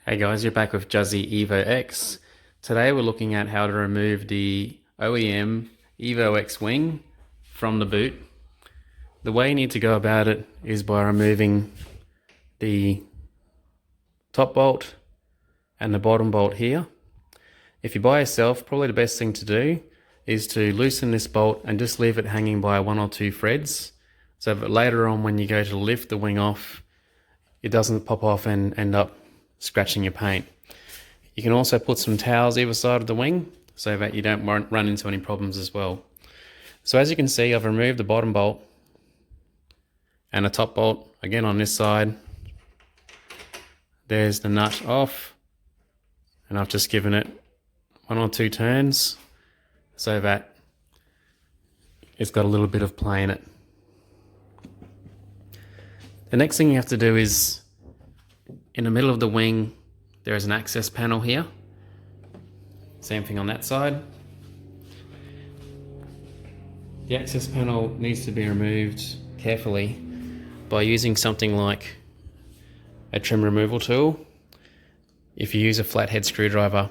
Hey guys, you're back with Juzzy Evo X. Today we're looking at how to remove the OEM Evo X wing from the boot. The way you need to go about it is by removing the top bolt and the bottom bolt here. If you're by yourself, probably the best thing to do is to loosen this bolt and just leave it hanging by one or two threads, so that later on when you go to lift the wing off, it doesn't pop off and end up scratching your paint. You can also put some towels either side of the wing so that you don't run into any problems as well. So as you can see, I've removed the bottom bolt and the top bolt again on this side. There's the nut off, and I've just given it one or two turns so that it's got a little bit of play in it. The next thing you have to do is, in the middle of the wing, there is an access panel here. Same thing on that side. The access panel needs to be removed carefully by using something like a trim removal tool. If you use a flathead screwdriver,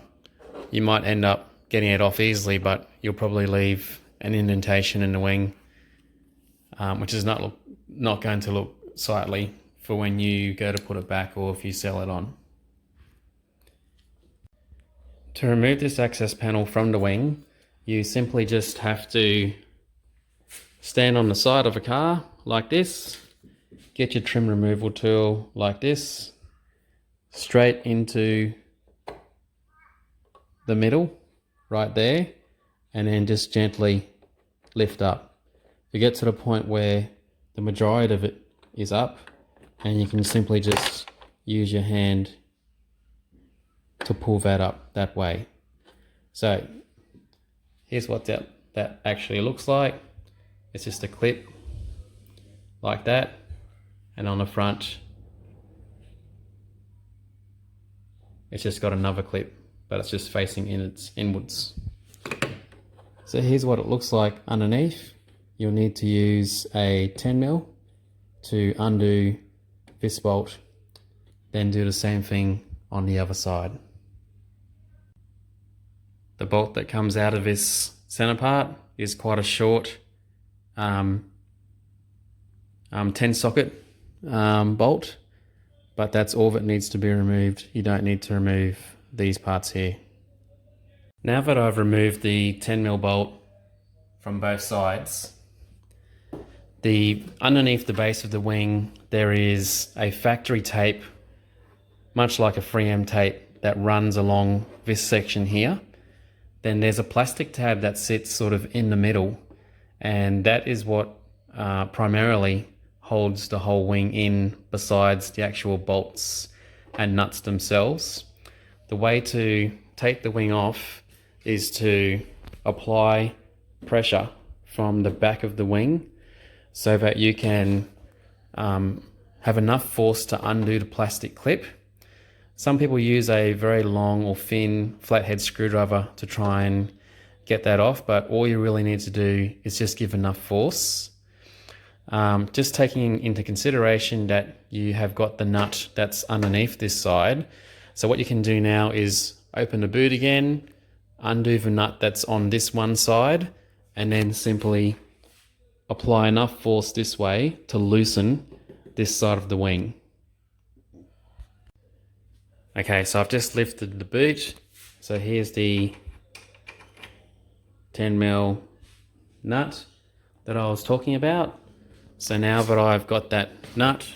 you might end up getting it off easily, but you'll probably leave an indentation in the wing, which is not going to look sightly for when you go to put it back or if you sell it on. To remove this access panel from the wing, you simply just have to stand on the side of a car like this, get your trim removal tool like this, straight into the middle right there, and then just gently lift up. You get to the point where the majority of it is up, and you can simply just use your hand to pull that up that way. So here's what that actually looks like. It's just a clip like that, and on the front it's just got another clip, but it's just facing inwards. So here's what it looks like underneath. You'll need to use a 10mm to undo this bolt, then do the same thing on the other side. The bolt that comes out of this center part is quite a short 10 socket bolt, but that's all that needs to be removed. You don't need to remove these parts here. Now that I've removed the 10mm bolt from both sides, underneath the base of the wing there is a factory tape, much like a 3M tape, that runs along this section here. Then there's a plastic tab that sits sort of in the middle, and that is what primarily holds the whole wing in, besides the actual bolts and nuts themselves. The way to take the wing off is to apply pressure from the back of the wing so that you can have enough force to undo the plastic clip. Some people use a very long or thin flathead screwdriver to try and get that off, but all you really need to do is just give enough force. Just taking into consideration that you have got the nut that's underneath this side. So what you can do now is open the boot again, undo the nut that's on this one side, and then simply apply enough force this way to loosen this side of the wing. Okay, so I've just lifted the boot. So here's the 10mm nut that I was talking about. So now that I've got that nut,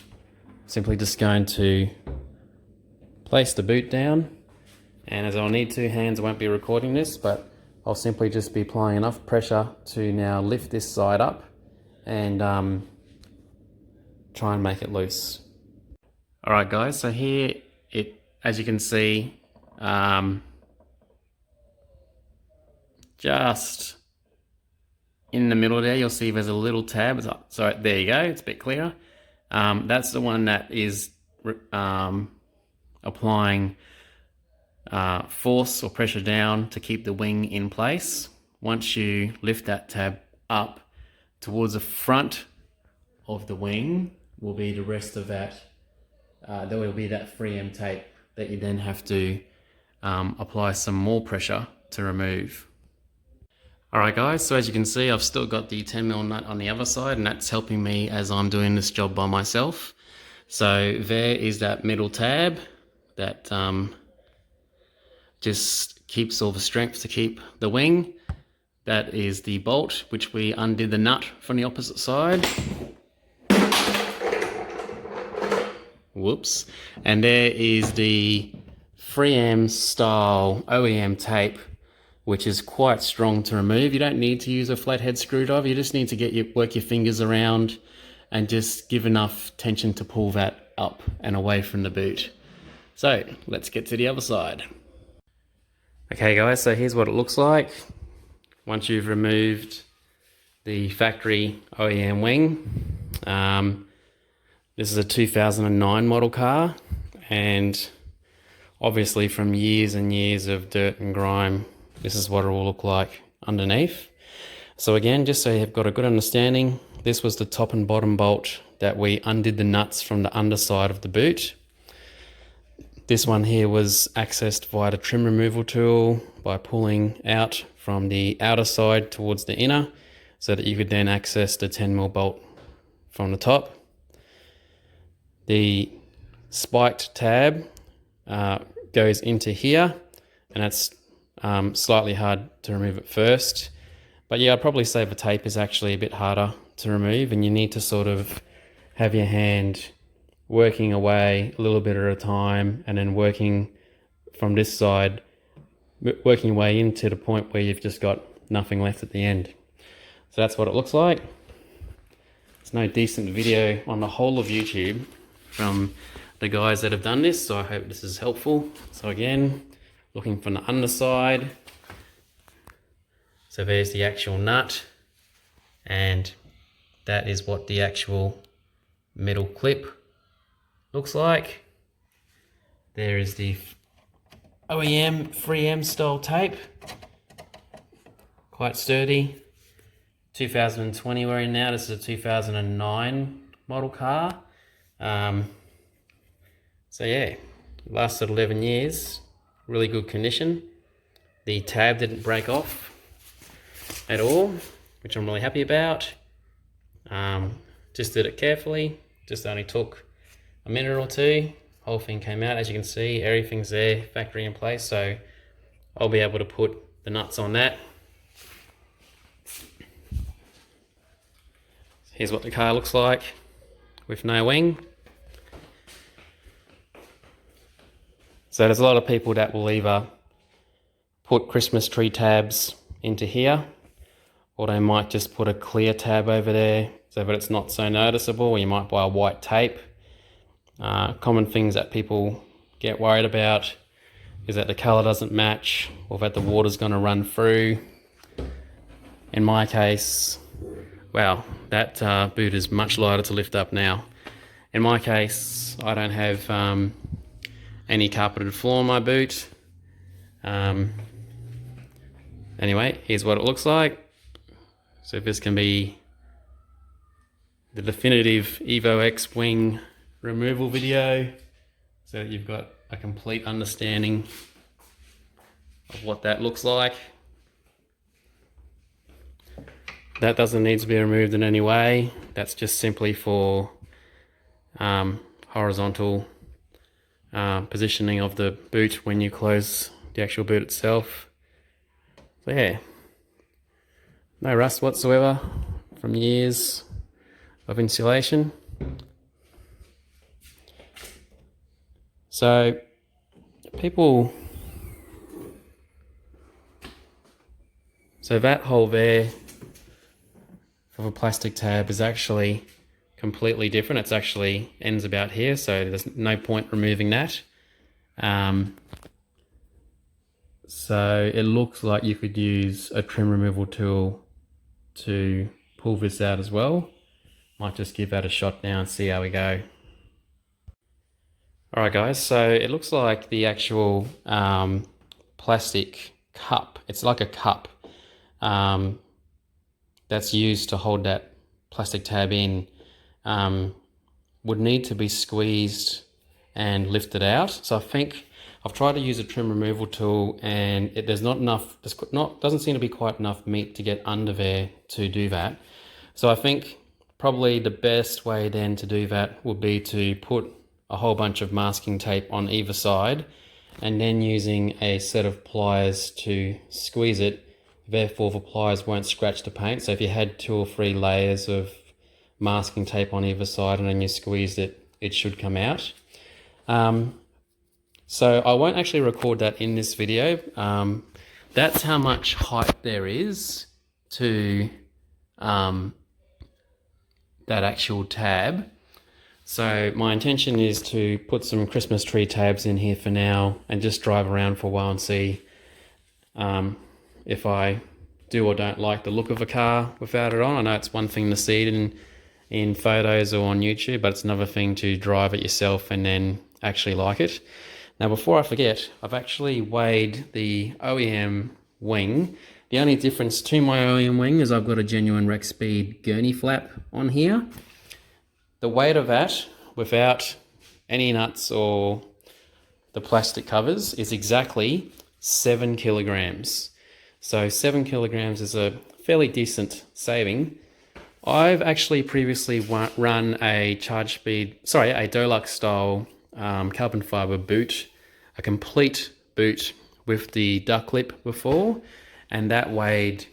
simply just going to place the boot down, and as I'll need two hands, I won't be recording this, but I'll simply just be applying enough pressure to now lift this side up and try and make it loose. Alright guys, so here as you can see, just in the middle there, you'll see there's a little tab. So there you go, it's a bit clearer. That's the one that is applying force or pressure down to keep the wing in place. Once you lift that tab up, towards the front of the wing will be the rest of that. There will be that 3M tape that you then have to apply some more pressure to remove. Alright guys, so as you can see, I've still got the 10mm nut on the other side, and that's helping me as I'm doing this job by myself. So there is that middle tab that just keeps all the strength to keep the wing. That is the bolt, which we undid the nut from the opposite side. Whoops. And there is the 3M style OEM tape, which is quite strong to remove. You don't need to use a flathead screwdriver. You just need to work your fingers around and just give enough tension to pull that up and away from the boot. So let's get to the other side. Okay guys, so here's what it looks like once you've removed the factory OEM wing. This is a 2009 model car, and obviously from years and years of dirt and grime, this is what it will look like underneath. So again, just so you've got a good understanding, this was the top and bottom bolt that we undid the nuts from the underside of the boot. This one here was accessed via the trim removal tool by pulling out from the outer side towards the inner, so that you could then access the 10mm bolt from the top. The spiked tab goes into here, and that's slightly hard to remove at first. But yeah, I'd probably say the tape is actually a bit harder to remove, and you need to sort of have your hand working away a little bit at a time, and then working from this side, working your way into the point where you've just got nothing left at the end. So that's what it looks like. There's no decent video on the whole of YouTube from the guys that have done this, so I hope this is helpful. So again, looking from the underside. So there's the actual nut, and that is what the actual metal clip looks like. There is the OEM 3M style tape, quite sturdy. 2020 we're in now. This is a 2009 model car. So yeah, lasted 11 years, really good condition. The tab didn't break off at all, which I'm really happy about. Just did it carefully, just only took a minute or two. Whole thing came out, as you can see, everything's there, factory in place, so I'll be able to put the nuts on that. Here's what the car looks like with no wing. So there's a lot of people that will either put Christmas tree tabs into here, or they might just put a clear tab over there so that it's not so noticeable, or you might buy a white tape. Common things that people get worried about is that the colour doesn't match, or that the water's going to run through. In my case, well, that boot is much lighter to lift up now. In my case, I don't have any carpeted floor on my boot. Anyway, here's what it looks like. So this can be the definitive Evo X wing removal video, so that you've got a complete understanding of what that looks like. That doesn't need to be removed in any way. That's just simply for horizontal positioning of the boot when you close the actual boot itself. So yeah, no rust whatsoever from years of insulation. So that hole there of a plastic tab is actually completely different. It's actually ends about here, so there's no point removing that. So it looks like you could use a trim removal tool to pull this out as well. Might just give that a shot now and see how we go. Alright guys, so it looks like the actual plastic cup, it's like a cup that's used to hold that plastic tab in, would need to be squeezed and lifted out. So I think I've tried to use a trim removal tool, and there's not enough, doesn't seem to be quite enough meat to get under there to do that. So I think probably the best way then to do that would be to put a whole bunch of masking tape on either side, and then using a set of pliers to squeeze it. Therefore the pliers won't scratch the paint. So if you had 2 or 3 layers of masking tape on either side and then you squeezed it, it should come out. So I won't actually record that in this video. That's how much height there is to that actual tab. So my intention is to put some Christmas tree tabs in here for now and just drive around for a while and see if I do or don't like the look of a car without it on. I know it's one thing to see it in photos or on YouTube, but it's another thing to drive it yourself and then actually like it. Now, before I forget, I've actually weighed the OEM wing. The only difference to my OEM wing is I've got a genuine Rex Speed gurney flap on here. The weight of that, without any nuts or the plastic covers, is exactly 7 kilograms. So 7 kilograms is a fairly decent saving. I've actually previously run a Dolux style carbon fiber boot, a complete boot with the duck lip before, and that weighed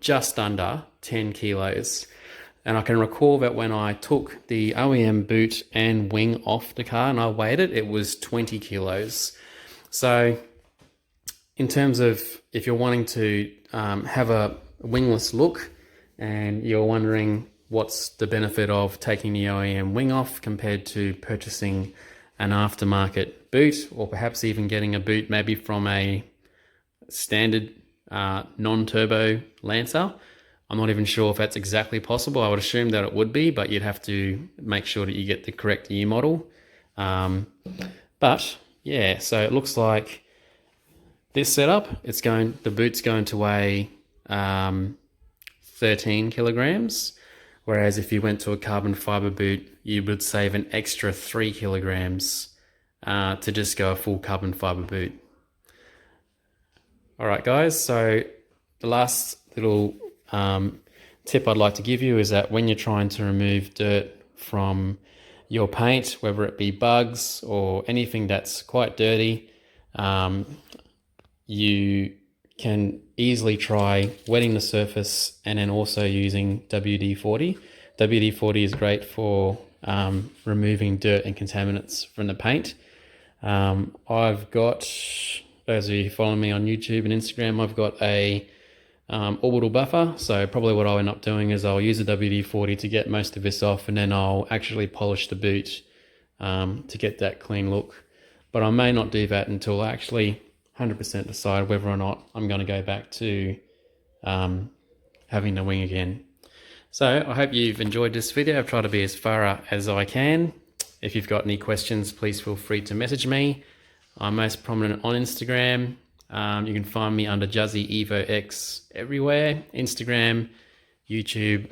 just under 10 kilos. And I can recall that when I took the OEM boot and wing off the car and I weighed it, it was 20 kilos. So in terms of if you're wanting to have a wingless look and you're wondering what's the benefit of taking the OEM wing off compared to purchasing an aftermarket boot, or perhaps even getting a boot maybe from a standard non-turbo Lancer, I'm not even sure if that's exactly possible. I would assume that it would be, but you'd have to make sure that you get the correct year model. But yeah, so it looks like this setup, the boot's going to weigh 13 kilograms. Whereas if you went to a carbon fiber boot, you would save an extra 3 kilograms to just go a full carbon fiber boot. All right, guys, so the last little tip I'd like to give you is that when you're trying to remove dirt from your paint, whether it be bugs or anything that's quite dirty, you can easily try wetting the surface and then also using WD-40. WD-40 is great for removing dirt and contaminants from the paint. I've got, those of you who follow me on YouTube and Instagram, I've got a orbital buffer. So probably what I'll end up doing is I'll use the WD-40 to get most of this off, and then I'll actually polish the boot to get that clean look. But I may not do that until I actually 100% decide whether or not I'm going to go back to having the wing again. So I hope you've enjoyed this video. I've tried to be as thorough as I can. If you've got any questions, please feel free to message me. I'm most prominent on Instagram. You can find me under Untitled Evo X everywhere: Instagram, YouTube,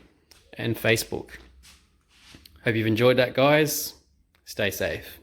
and Facebook. Hope you've enjoyed that, guys. Stay safe.